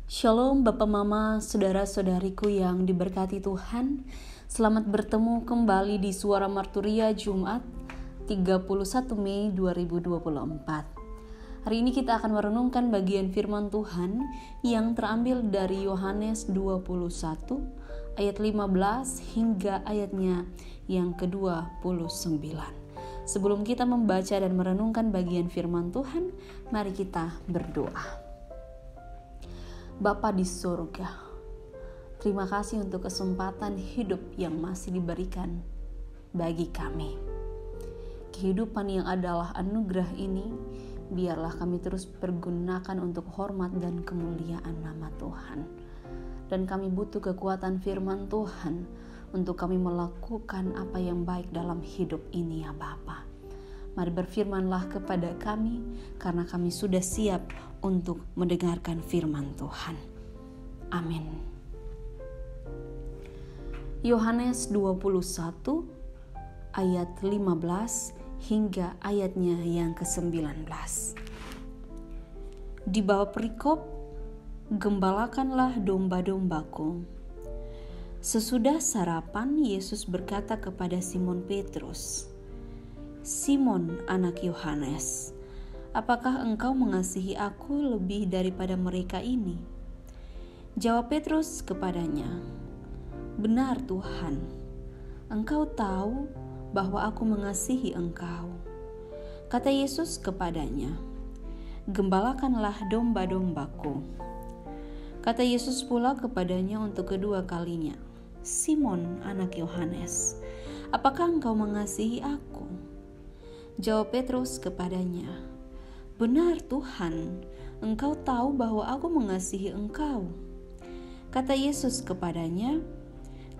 Shalom Bapak Mama, saudara-saudariku yang diberkati Tuhan. Selamat bertemu kembali di Suara Marturia Jumat 31 Mei 2024. Hari ini kita akan merenungkan bagian firman Tuhan yang terambil dari Yohanes 21 ayat 15 hingga ayatnya yang ke-29. Sebelum kita membaca dan merenungkan bagian firman Tuhan, mari kita berdoa. Bapa di surga, terima kasih untuk kesempatan hidup yang masih diberikan bagi kami. Kehidupan yang adalah anugerah ini, biarlah kami terus pergunakan untuk hormat dan kemuliaan nama Tuhan. Dan kami butuh kekuatan firman Tuhan untuk kami melakukan apa yang baik dalam hidup ini ya Bapa. Mari berfirmanlah kepada kami, karena kami sudah siap untuk mendengarkan firman Tuhan. Amin. Yohanes 21 ayat 15 hingga ayatnya yang ke-19. Di bawah perikop, gembalakanlah domba-dombaku. Sesudah sarapan, Yesus berkata kepada Simon Petrus, "Simon, anak Yohanes, apakah engkau mengasihi aku lebih daripada mereka ini?" Jawab Petrus kepadanya, "Benar Tuhan, engkau tahu bahwa aku mengasihi engkau." Kata Yesus kepadanya, "Gembalakanlah domba-dombaku." Kata Yesus pula kepadanya untuk kedua kalinya, "Simon, anak Yohanes, apakah engkau mengasihi aku?" Jawab Petrus kepadanya, "Benar Tuhan, engkau tahu bahwa aku mengasihi engkau." Kata Yesus kepadanya,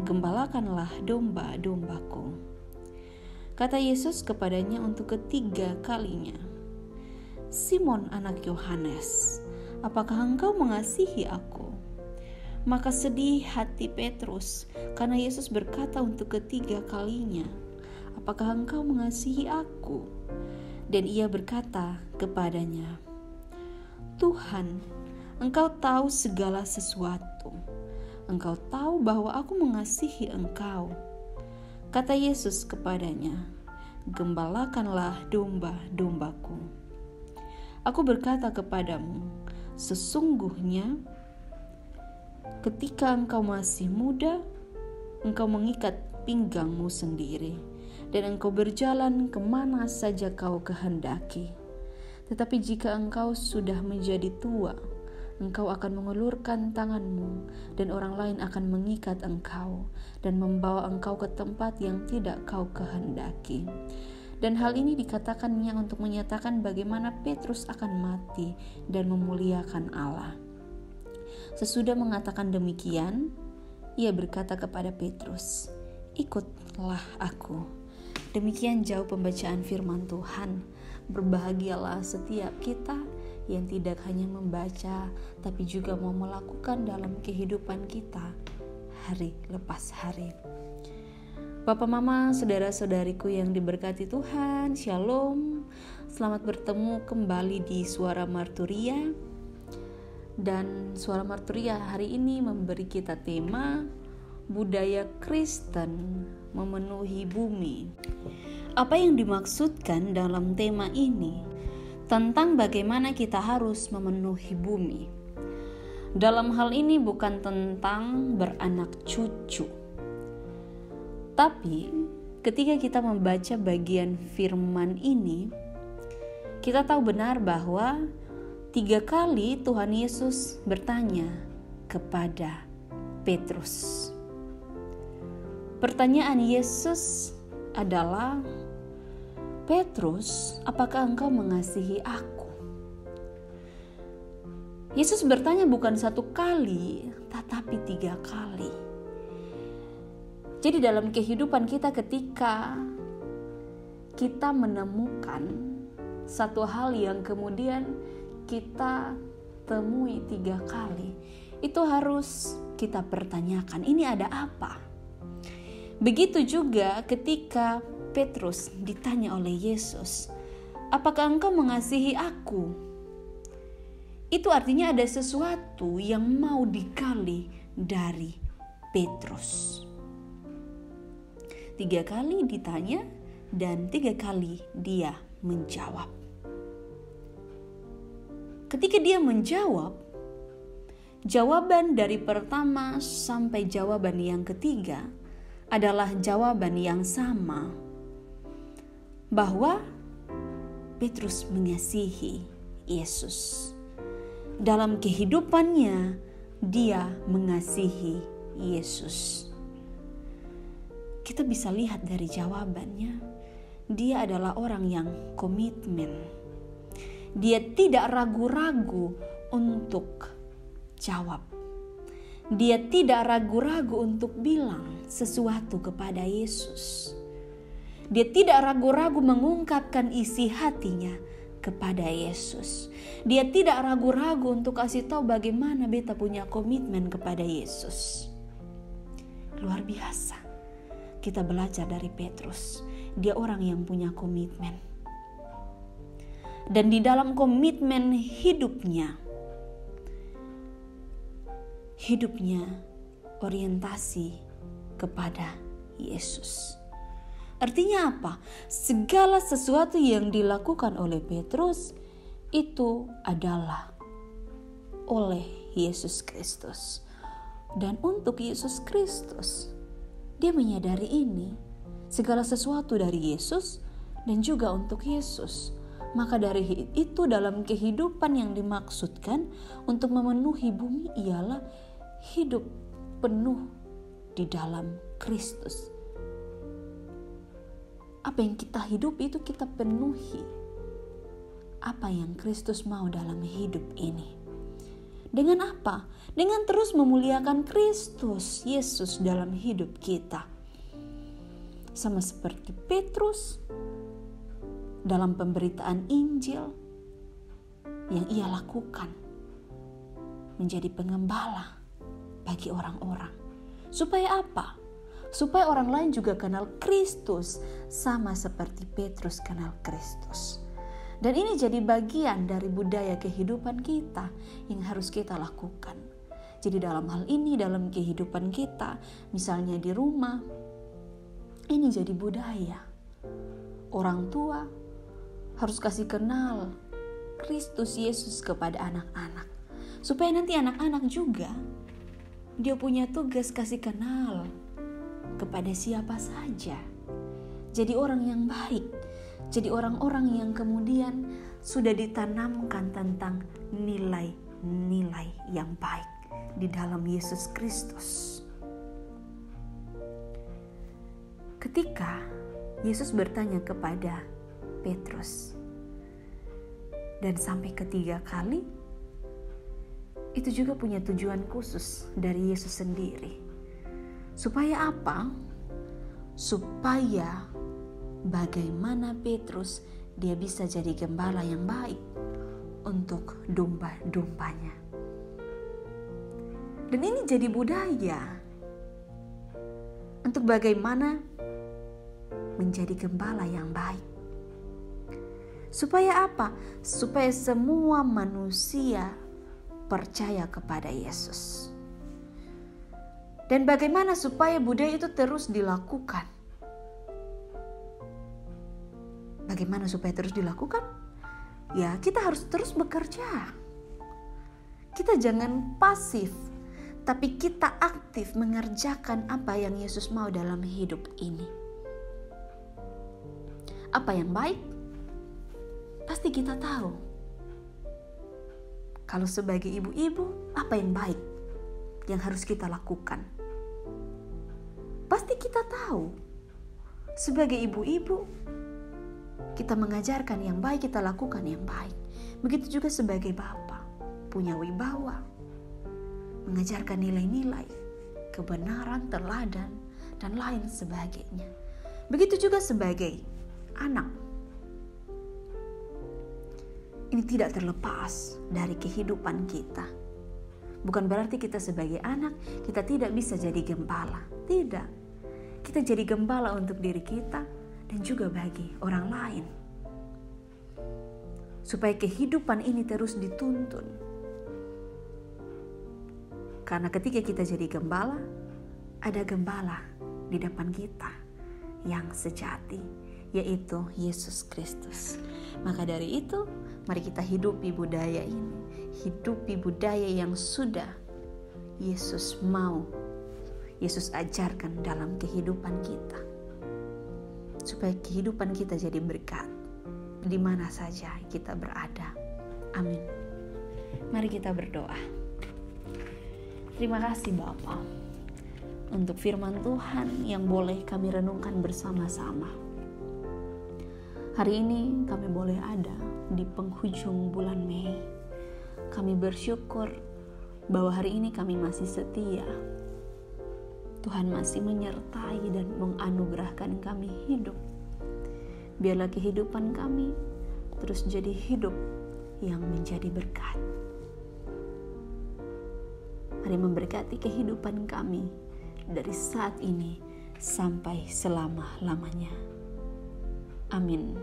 "Gembalakanlah domba-dombaku." Kata Yesus kepadanya untuk ketiga kalinya, "Simon anak Yohanes, apakah engkau mengasihi aku?" Maka sedih hati Petrus karena Yesus berkata untuk ketiga kalinya, "Apakah engkau mengasihi aku?" Dan ia berkata kepadanya, "Tuhan, engkau tahu segala sesuatu. Engkau tahu bahwa aku mengasihi engkau." Kata Yesus kepadanya, "Gembalakanlah domba-dombaku. Aku berkata kepadamu, sesungguhnya ketika engkau masih muda, engkau mengikat pinggangmu sendiri, dan engkau berjalan kemana saja kau kehendaki. Tetapi jika engkau sudah menjadi tua, engkau akan mengulurkan tanganmu, dan orang lain akan mengikat engkau, dan membawa engkau ke tempat yang tidak kau kehendaki." Dan hal ini dikatakannya untuk menyatakan bagaimana Petrus akan mati dan memuliakan Allah. Sesudah mengatakan demikian, ia berkata kepada Petrus, "Ikutlah aku." Demikian jauh pembacaan firman Tuhan. Berbahagialah setiap kita yang tidak hanya membaca, tapi juga mau melakukan dalam kehidupan kita hari lepas hari. Bapak Mama, saudara-saudariku yang diberkati Tuhan, Shalom. Selamat bertemu kembali di Suara Marturia. Dan Suara Marturia hari ini memberi kita tema budaya Kristen memenuhi bumi. Apa yang dimaksudkan dalam tema ini? Tentang bagaimana kita harus memenuhi bumi. Dalam hal ini bukan tentang beranak cucu. Tapi ketika kita membaca bagian firman ini, kita tahu benar bahwa 3 kali Tuhan Yesus bertanya kepada Petrus. Pertanyaan Yesus adalah, "Petrus, apakah engkau mengasihi aku?" Yesus bertanya bukan 1 kali, tetapi 3 kali. Jadi dalam kehidupan kita, ketika kita menemukan satu hal yang kemudian kita temui 3 kali, itu harus kita pertanyakan, ini ada apa? Begitu juga ketika Petrus ditanya oleh Yesus, "Apakah engkau mengasihi aku?" Itu artinya ada sesuatu yang mau digali dari Petrus. 3 kali ditanya dan 3 kali dia menjawab. Ketika dia menjawab, jawaban dari pertama sampai jawaban yang ketiga adalah jawaban yang sama, bahwa Petrus mengasihi Yesus. Dalam kehidupannya, dia mengasihi Yesus. Kita bisa lihat dari jawabannya, dia adalah orang yang komitmen. Dia tidak ragu-ragu untuk jawab. Dia tidak ragu-ragu untuk bilang sesuatu kepada Yesus. Dia tidak ragu-ragu mengungkapkan isi hatinya kepada Yesus. Dia tidak ragu-ragu untuk kasih tahu bagaimana beta punya komitmen kepada Yesus. Luar biasa. Kita belajar dari Petrus. Dia orang yang punya komitmen. Dan di dalam komitmen hidupnya orientasi kepada Yesus. Artinya apa? Segala sesuatu yang dilakukan oleh Petrus itu adalah oleh Yesus Kristus. Dan untuk Yesus Kristus, dia menyadari ini. Segala sesuatu dari Yesus dan juga untuk Yesus. Maka dari itu dalam kehidupan yang dimaksudkan untuk memenuhi bumi ialah hidup penuh di dalam Kristus. Apa yang kita hidupi itu kita penuhi. Apa yang Kristus mau dalam hidup ini. Dengan apa? Dengan terus memuliakan Kristus Yesus dalam hidup kita. Sama seperti Petrus dalam pemberitaan Injil yang ia lakukan. Menjadi pengembala bagi orang-orang. Supaya apa? Supaya orang lain juga kenal Kristus sama seperti Petrus kenal Kristus. Dan ini jadi bagian dari budaya kehidupan kita yang harus kita lakukan. Jadi dalam hal ini, dalam kehidupan kita, misalnya di rumah, ini jadi budaya. Orang tua harus kasih kenal Kristus Yesus kepada anak-anak. Supaya nanti anak-anak juga, dia punya tugas kasih kenal kepada siapa saja. Jadi orang yang baik. Jadi orang-orang yang kemudian sudah ditanamkan tentang nilai-nilai yang baik di dalam Yesus Kristus. Ketika Yesus bertanya kepada Petrus dan sampai 3 kali, itu juga punya tujuan khusus dari Yesus sendiri. Supaya apa? Supaya bagaimana Petrus dia bisa jadi gembala yang baik untuk domba-dombanya. Dan ini jadi budaya untuk bagaimana menjadi gembala yang baik. Supaya apa? Supaya semua manusia percaya kepada Yesus. Dan bagaimana supaya budaya itu terus dilakukan? Bagaimana supaya terus dilakukan? Ya, kita harus terus bekerja. Kita jangan pasif, tapi kita aktif mengerjakan apa yang Yesus mau dalam hidup ini. Apa yang baik? Pasti kita tahu. Kalau sebagai ibu-ibu, apa yang baik yang harus kita lakukan? Pasti kita tahu. Sebagai ibu-ibu, kita mengajarkan yang baik, kita lakukan yang baik. Begitu juga sebagai bapak, punya wibawa, mengajarkan nilai-nilai, kebenaran, teladan, dan lain sebagainya. Begitu juga sebagai anak. Ini tidak terlepas dari kehidupan kita. Bukan berarti kita sebagai anak, kita tidak bisa jadi gembala. Tidak. Kita jadi gembala untuk diri kita dan juga bagi orang lain. Supaya kehidupan ini terus dituntun. Karena ketika kita jadi gembala, ada gembala di depan kita yang sejati, yaitu Yesus Kristus. Maka dari itu, mari kita hidupi budaya ini. Hidupi budaya yang sudah Yesus ajarkan dalam kehidupan kita. Supaya kehidupan kita jadi berkat di mana saja kita berada. Amin. Mari kita berdoa. Terima kasih Bapa untuk firman Tuhan yang boleh kami renungkan bersama-sama. Hari ini kami boleh ada di penghujung bulan Mei. Kami bersyukur bahwa hari ini kami masih setia. Tuhan masih menyertai dan menganugerahkan kami hidup. Biarlah kehidupan kami terus jadi hidup yang menjadi berkat. Mari memberkati kehidupan kami dari saat ini sampai selama-lamanya. Amin.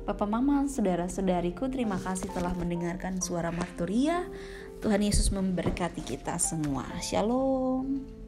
Bapak, Mama, saudara-saudariku, terima kasih telah mendengarkan suara Marturia. Tuhan Yesus memberkati kita semua. Shalom.